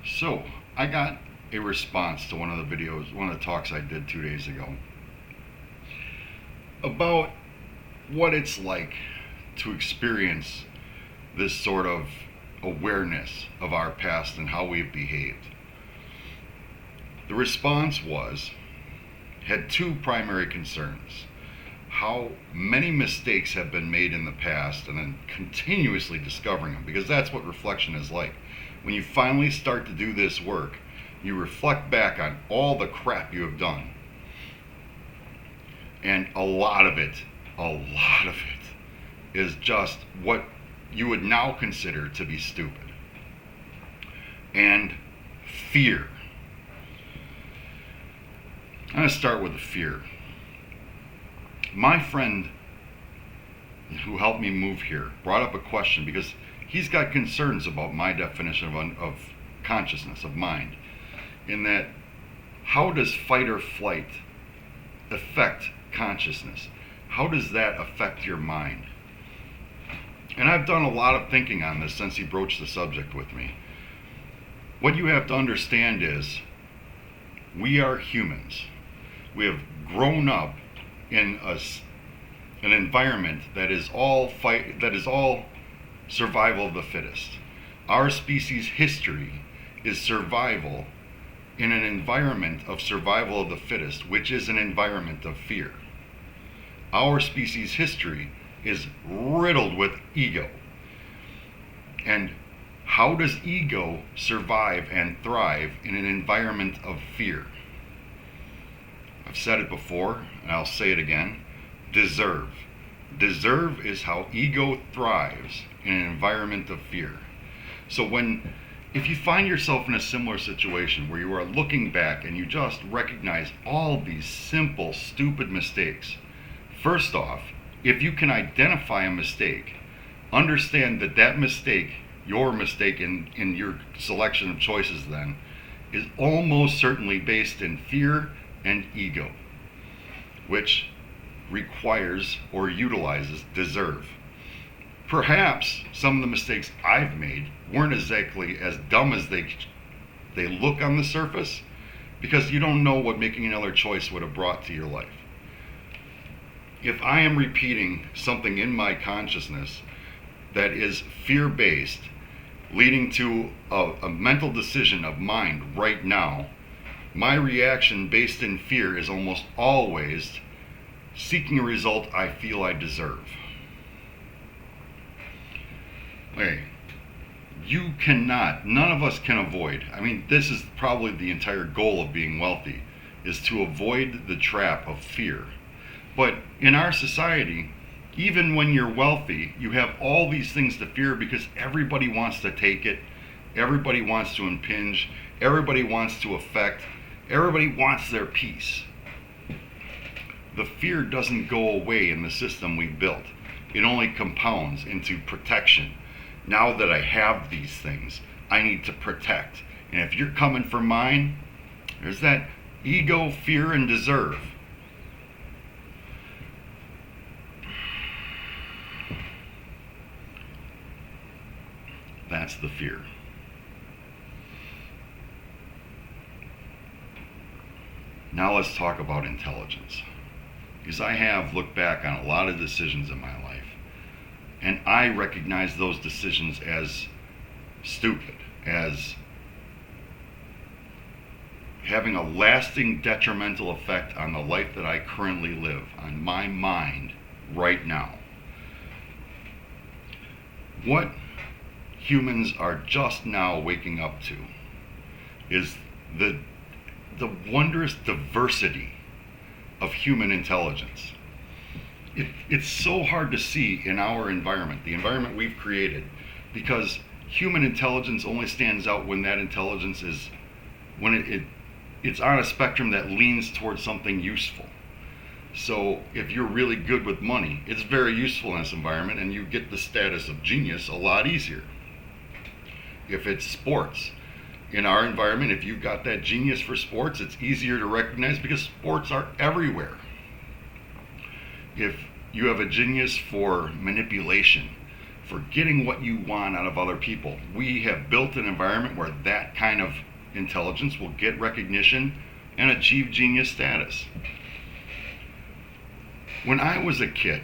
So, I got a response to one of the talks I did 2 days ago about what it's like to experience this sort of awareness of our past and how we've behaved. The response had two primary concerns. How many mistakes have been made in the past, and then continuously discovering them, because that's what reflection is like. When you finally start to do this work, you reflect back on all the crap you have done. And a lot of it is just what you would now consider to be stupid. And fear. I'm going to start with the fear. My friend who helped me move here brought up a question because he's got concerns about my definition of consciousness, of mind, in that how does fight or flight affect consciousness? How does that affect your mind? And I've done a lot of thinking on this since he broached the subject with me. What you have to understand is we are humans. We have grown up in an environment that is all survival of the fittest. Our species' history is survival in an environment of survival of the fittest, which is an environment of fear. Our species' history is riddled with ego. And how does ego survive and thrive in an environment of fear? I've said it before, and I'll say it again. Deserve. Deserve is how ego thrives in an environment of fear. So if you find yourself in a similar situation where you are looking back and you just recognize all these simple, stupid mistakes, first off, if you can identify a mistake, understand that mistake, your mistake in your selection of choices then, is almost certainly based in fear and ego, which requires or utilizes deserve. Perhaps some of the mistakes I've made weren't exactly as dumb as they look on the surface, because you don't know what making another choice would have brought to your life. If I am repeating something in my consciousness that is fear-based, leading to a mental decision of mind right now, my reaction based in fear is almost always seeking a result I feel I deserve. Okay, none of us can avoid. This is probably the entire goal of being wealthy, is to avoid the trap of fear. But in our society, even when you're wealthy, you have all these things to fear because everybody wants to take it, everybody wants to impinge, everybody wants to affect, everybody wants their piece. The fear doesn't go away in the system we built. It only compounds into protection. Now that I have these things, I need to protect. And if you're coming for mine, there's that ego, fear, and deserve. That's the fear. Now let's talk about intelligence. Because I have looked back on a lot of decisions in my life, and I recognize those decisions as stupid, as having a lasting detrimental effect on the life that I currently live, on my mind right now. What humans are just now waking up to is the wondrous diversity of human intelligence. It's so hard to see in our environment, the environment we've created, because human intelligence only stands out when that intelligence is, it's on a spectrum that leans towards something useful. So if you're really good with money, it's very useful in this environment, and you get the status of genius a lot easier. If it's sports, in our environment, if you've got that genius for sports, it's easier to recognize because sports are everywhere. If you have a genius for manipulation, for getting what you want out of other people. We have built an environment where that kind of intelligence will get recognition and achieve genius status. When I was a kid,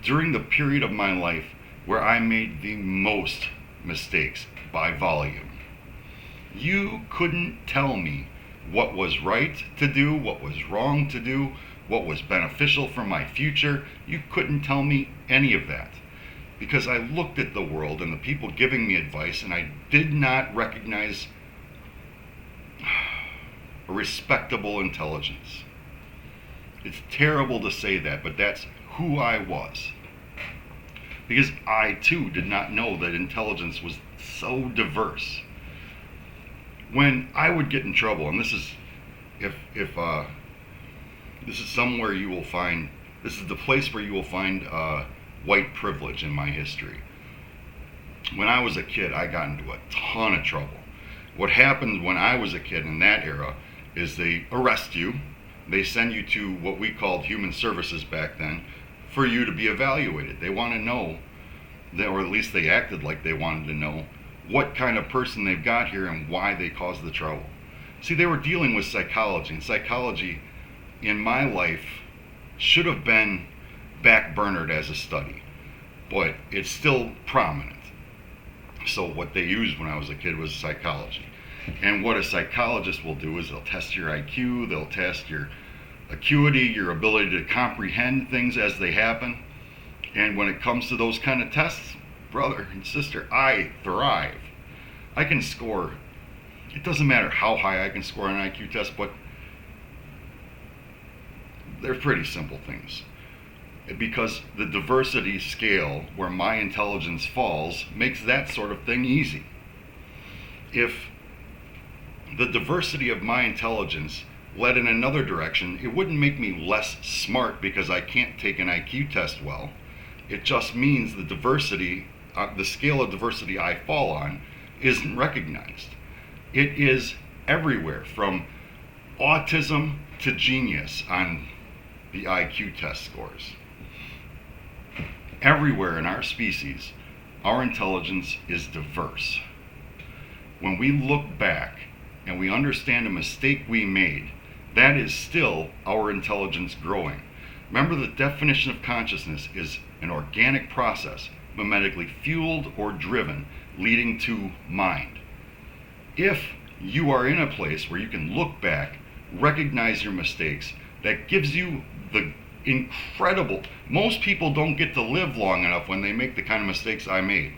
during the period of my life where I made the most mistakes by volume, you couldn't tell me what was right to do, what was wrong to do, what was beneficial for my future. You couldn't tell me any of that, because I looked at the world and the people giving me advice, and I did not recognize a respectable intelligence. It's terrible to say that, but that's who I was. Because I too did not know that intelligence was so diverse. When I would get in trouble, and this is this is somewhere you will find, this is the place where you will find white privilege in my history. When I was a kid, I got into a ton of trouble. What happened when I was a kid in that era is they arrest you, they send you to what we called human services back then, for you to be evaluated. They want to know, or at least they acted like they wanted to know, what kind of person they've got here and why they caused the trouble. See, they were dealing with psychology, and psychology in my life should have been backburnered as a study, but it's still prominent. So what they used when I was a kid was psychology. And what a psychologist will do is they'll test your IQ, they'll test your acuity, your ability to comprehend things as they happen. And when it comes to those kind of tests, brother and sister, I thrive. I can score, it doesn't matter how high I can score on an IQ test, but they're pretty simple things. Because the diversity scale where my intelligence falls makes that sort of thing easy. If the diversity of my intelligence led in another direction, it wouldn't make me less smart because I can't take an IQ test well. It just means the diversity, the scale of diversity I fall on isn't recognized. It is everywhere, from autism to genius on the IQ test scores. Everywhere in our species, our intelligence is diverse. When we look back and we understand a mistake we made, that is still our intelligence growing. Remember, the definition of consciousness is an organic process, mimetically fueled or driven, leading to mind. If you are in a place where you can look back, recognize your mistakes, that gives you the incredible, most people don't get to live long enough when they make the kind of mistakes I made.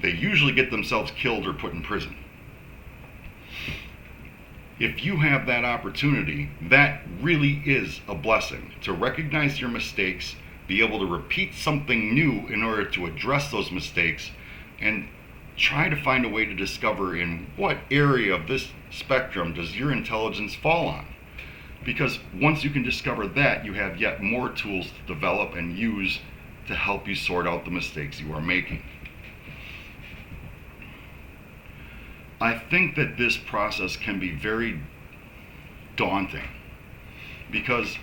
They usually get themselves killed or put in prison. If you have that opportunity, that really is a blessing, to recognize your mistakes, be able to repeat something new in order to address those mistakes, and try to find a way to discover in what area of this spectrum does your intelligence fall on. Because once you can discover that, you have yet more tools to develop and use to help you sort out the mistakes you are making. I think that this process can be very daunting, because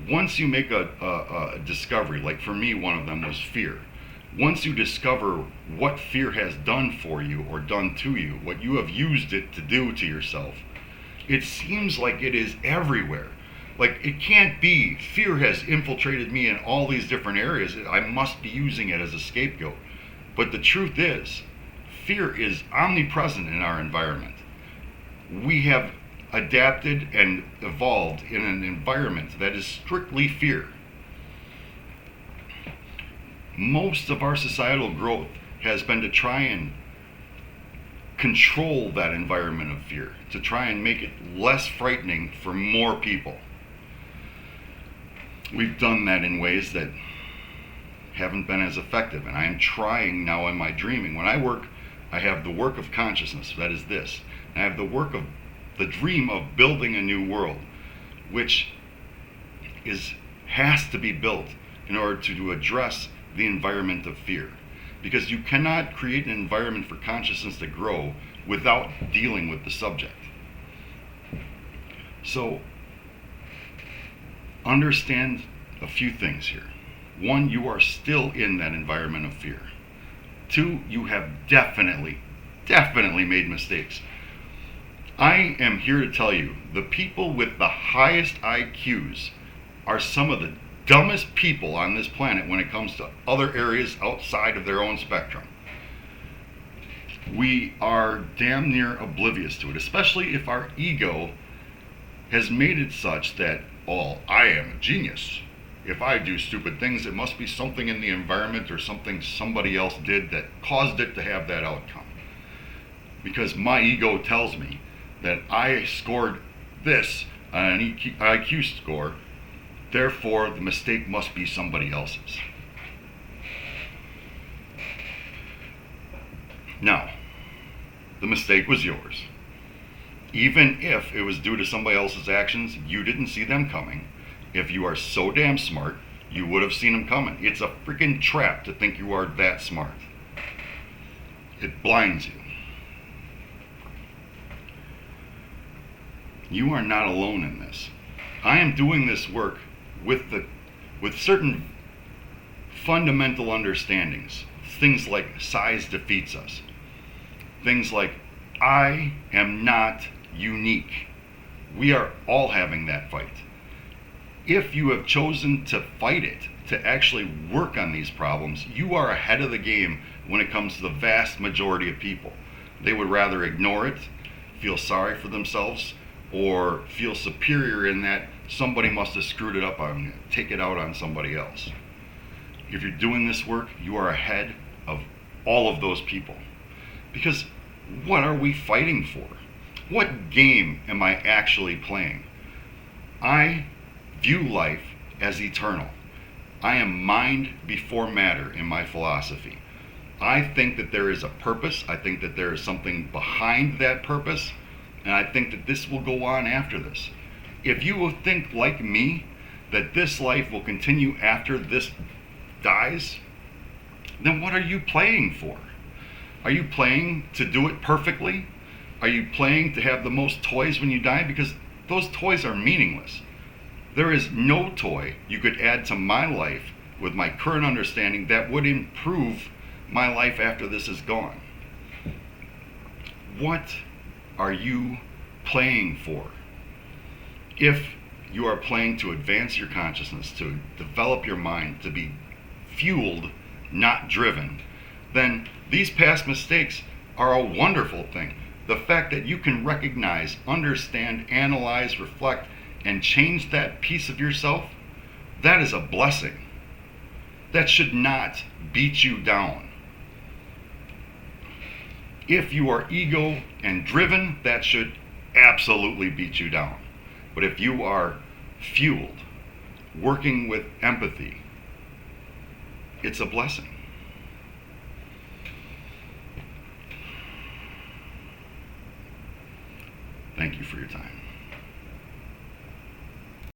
once you make a discovery, like for me, one of them was fear. Once you discover what fear has done for you or done to you, what you have used it to do to yourself, it seems like it is everywhere. Like, it can't be, fear has infiltrated me in all these different areas, I must be using it as a scapegoat. But the truth is, fear is omnipresent in our environment. We have adapted and evolved in an environment that is strictly fear. Most of our societal growth has been to try and control that environment of fear, to try and make it less frightening for more people. We've done that in ways that haven't been as effective, and I am trying now in my dreaming. When I work, I have the work of consciousness, that is this. And I have the work of the dream of building a new world, which has to be built in order to address the environment of fear. Because you cannot create an environment for consciousness to grow without dealing with the subject. So, understand a few things here. One, you are still in that environment of fear. Two, you have definitely made mistakes. I am here to tell you, the people with the highest IQs are some of the dumbest people on this planet when it comes to other areas outside of their own spectrum. We are damn near oblivious to it, especially if our ego has made it such that, oh, I am a genius. If I do stupid things, it must be something in the environment or something somebody else did that caused it to have that outcome. Because my ego tells me that I scored this on an IQ score, therefore the mistake must be somebody else's. Now, the mistake was yours. Even if it was due to somebody else's actions, you didn't see them coming. If you are so damn smart, you would have seen them coming. It's a freaking trap to think you are that smart. It blinds you. You are not alone in this. I am doing this work with certain fundamental understandings. Things like size defeats us. Things like I am not unique. We are all having that fight. If you have chosen to fight it, to actually work on these problems, you are ahead of the game when it comes to the vast majority of people. They would rather ignore it, feel sorry for themselves, or feel superior in that somebody must have screwed it up on you, take it out on somebody else. If you're doing this work, you are ahead of all of those people. Because what are we fighting for? What game am I actually playing? I view life as eternal. I am mind before matter in my philosophy. I think that there is a purpose. I think that there is something behind that purpose. And I think that this will go on after this. If you will think like me, that this life will continue after this dies, then what are you playing for? Are you playing to do it perfectly? Are you playing to have the most toys when you die? Because those toys are meaningless. There is no toy you could add to my life with my current understanding that would improve my life after this is gone. What are you playing for? If you are playing to advance your consciousness, to develop your mind, to be fueled, not driven, then these past mistakes are a wonderful thing. The fact that you can recognize, understand, analyze, reflect, and change that piece of yourself, that is a blessing. That should not beat you down. If you are ego and driven, that should absolutely beat you down. But if you are fueled, working with empathy, it's a blessing. Thank you for your time.